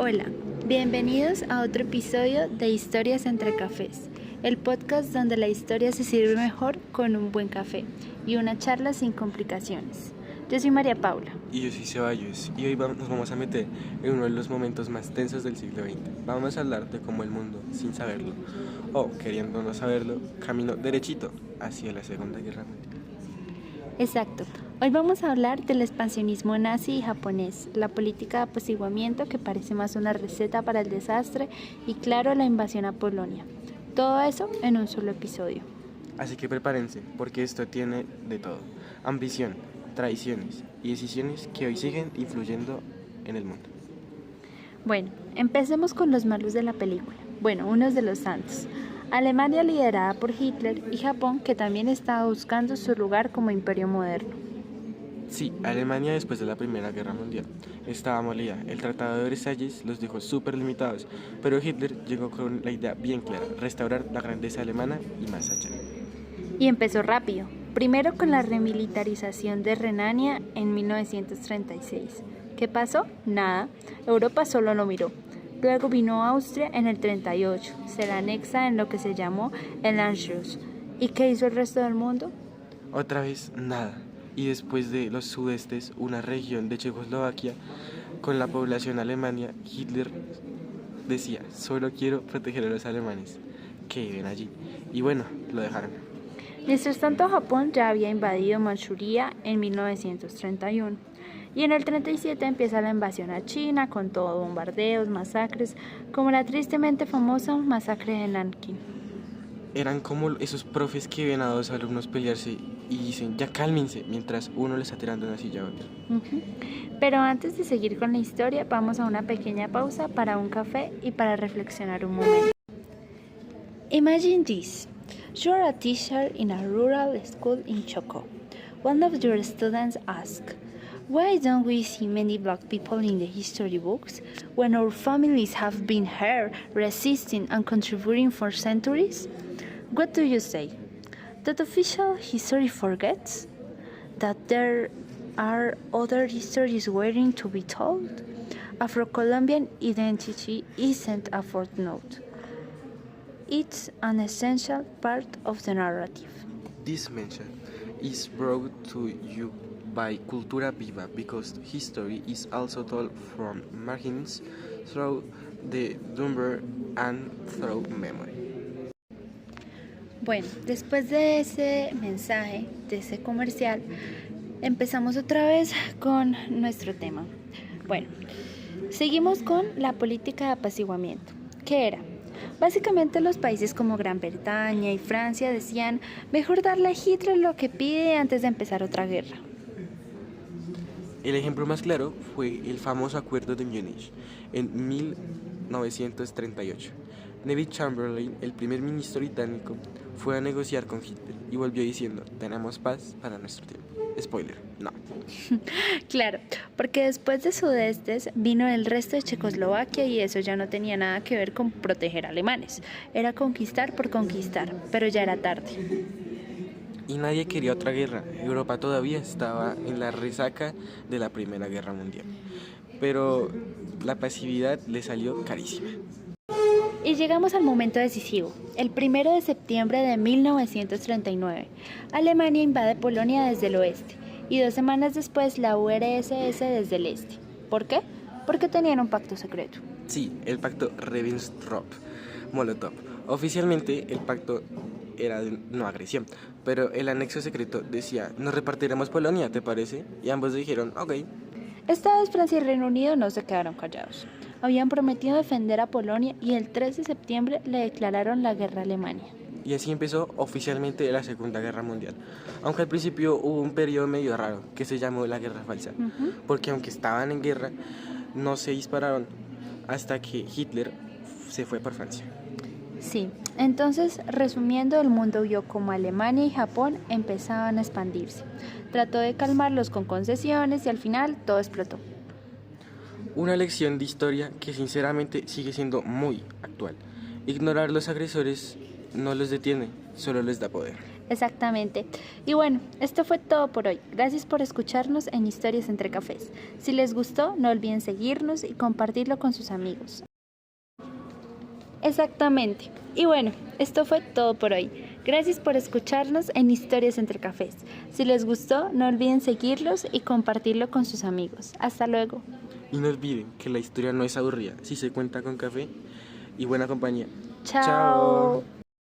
Hola, bienvenidos a otro episodio de Historias entre Cafés, el podcast donde la historia se sirve mejor con un buen café y una charla sin complicaciones. Yo soy María Paula. Y yo soy Ceballos, y hoy nos vamos a meter en uno de los momentos más tensos del siglo XX. Vamos a hablar de cómo el mundo, sin saberlo, o queriendo no saberlo, caminó derechito hacia la Segunda Guerra Mundial. Exacto. Hoy vamos a hablar del expansionismo nazi y japonés, la política de apaciguamiento que parece más una receta para el desastre y claro, la invasión a Polonia. Todo eso en un solo episodio. Así que prepárense, porque esto tiene de todo: ambición, traiciones y decisiones que hoy siguen influyendo en el mundo. Bueno, empecemos con los malos de la película. Bueno, unos de los santos. Alemania liderada por Hitler y Japón que también estaba buscando su lugar como imperio moderno. Sí, Alemania después de la Primera Guerra Mundial estaba molida. El Tratado de Versalles los dejó súper limitados, pero Hitler llegó con la idea bien clara: restaurar la grandeza alemana y más allá. Y empezó rápido, primero con la remilitarización de Renania en 1936. ¿Qué pasó? Nada, Europa solo lo miró. Luego vino Austria en el 38, se la anexa en lo que se llamó el Anschluss. ¿Y qué hizo el resto del mundo? Otra vez nada. Y después de los sudestes, una región de Checoslovaquia con la población alemana, Hitler decía: solo quiero proteger a los alemanes que viven allí. Y bueno, lo dejaron. Mientras tanto, Japón ya había invadido Manchuria en 1931 y en el 37 empieza la invasión a China con todo bombardeos, masacres, como la tristemente famosa masacre de Nankín. Eran como esos profes que ven a dos alumnos pelearse y dicen: ya cálmense, mientras uno le está tirando una silla a otro. Pero antes de seguir con la historia, vamos a una pequeña pausa para un café y para reflexionar un momento. Imagine this. You are a teacher in a rural school in Choco. One of your students asks, "Why don't we see many black people in the history books when our families have been here resisting and contributing for centuries?" What do you say? That official history forgets? That there are other histories waiting to be told? Afro-Colombian identity isn't a footnote. It's an essential part of the narrative. This mention is brought to you by Cultura Viva, because history is also told from margins, through the number and through memory. Bueno, después de ese mensaje, de ese comercial, empezamos otra vez con nuestro tema. Bueno, seguimos con la política de apaciguamiento. ¿Qué era? Básicamente los países como Gran Bretaña y Francia decían: mejor darle a Hitler lo que pide antes de empezar otra guerra. El ejemplo más claro fue el famoso Acuerdo de Múnich en 1938. Neville Chamberlain, el primer ministro británico, fue a negociar con Hitler y volvió diciendo: tenemos paz para nuestro tiempo. Spoiler, no. Claro, porque después de Sudestes vino el resto de Checoslovaquia y eso ya no tenía nada que ver con proteger alemanes. Era conquistar por conquistar, pero ya era tarde. Y nadie quería otra guerra. Europa todavía estaba en la resaca de la Primera Guerra Mundial. Pero la pasividad le salió carísima. Y llegamos al momento decisivo, el 1 de septiembre de 1939. Alemania invade Polonia desde el oeste y 2 semanas después la URSS desde el este. ¿Por qué? Porque tenían un pacto secreto. Sí, el pacto Ribbentrop-Molotov. Oficialmente el pacto era de no agresión, pero el anexo secreto decía: nos repartiremos Polonia, ¿te parece? Y ambos dijeron: ok. Esta vez Francia y Reino Unido no se quedaron callados. Habían prometido defender a Polonia y el 3 de septiembre le declararon la guerra a Alemania. Y así empezó oficialmente la Segunda Guerra Mundial. Aunque al principio hubo un periodo medio raro que se llamó la Guerra Falsa, porque aunque estaban en guerra, no se dispararon hasta que Hitler se fue por Francia. Sí, entonces resumiendo, el mundo vio como Alemania y Japón empezaban a expandirse. Trató de calmarlos con concesiones y al final todo explotó. Una lección de historia que sinceramente sigue siendo muy actual. Ignorar los agresores no los detiene, solo les da poder. Exactamente. Y bueno, esto fue todo por hoy. Gracias por escucharnos en Historias entre Cafés. Si les gustó, no olviden seguirnos y compartirlo con sus amigos. Exactamente. Y bueno, esto fue todo por hoy. Gracias por escucharnos en Historias entre Cafés. Si les gustó, no olviden seguirlos y compartirlo con sus amigos. Hasta luego. Y no olviden que la historia no es aburrida si se cuenta con café y buena compañía. Chao.